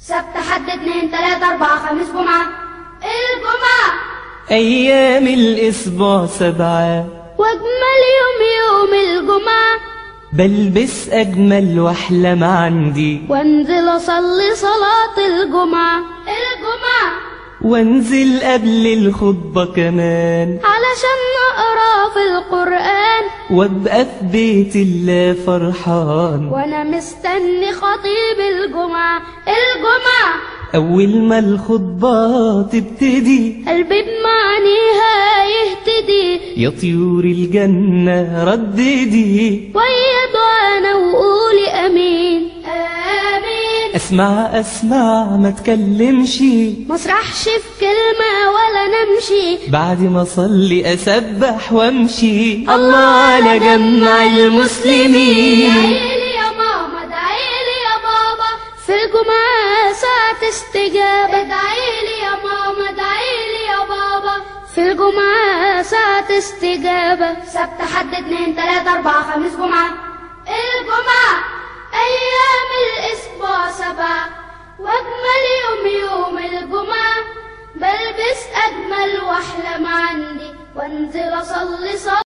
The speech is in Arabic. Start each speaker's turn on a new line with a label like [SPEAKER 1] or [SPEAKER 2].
[SPEAKER 1] سبت حد اتنين تلاتة أربعة خميس جمعة. الجمعة
[SPEAKER 2] أيام الأسبوع 7
[SPEAKER 1] وأجمل يوم الجمعة.
[SPEAKER 2] بلبس أجمل وأحلم عندي
[SPEAKER 1] وانزل أصلي صلاة الجمعة. الجمعة
[SPEAKER 2] وانزل قبل الخطبة كمان
[SPEAKER 1] علشان نقرأ في القرآن.
[SPEAKER 2] وابقى في بيت الله فرحان
[SPEAKER 1] وانا مستني خطيب الجمعة. الجمعة
[SPEAKER 2] أول ما الخطبة تبتدي
[SPEAKER 1] قلبي بمعانيها يهتدي.
[SPEAKER 2] يا طيور الجنة رددي
[SPEAKER 1] ويا دعانا وقولي امين امين.
[SPEAKER 2] اسمع ما تكلمش،
[SPEAKER 1] مسرحش في كلمة ولا نمشي.
[SPEAKER 2] بعد ما اصلي اسبح وامشي. الله على جمع المسلمين.
[SPEAKER 1] ادعيلي يا ماما ادعيلي يا بابا في الجمعة ساعة استجابة. ادعيلي يا ماما ادعيلي يا بابا في الجمعة ساعة استجابة. سبت حد اتنين تلاتة أربعة خميس جمعة. الجمعة أيام الأسبوع 7 وأجمل يوم الجمعة. بلبس أجمل وأحلم عندي وأنزل أصلي صلاة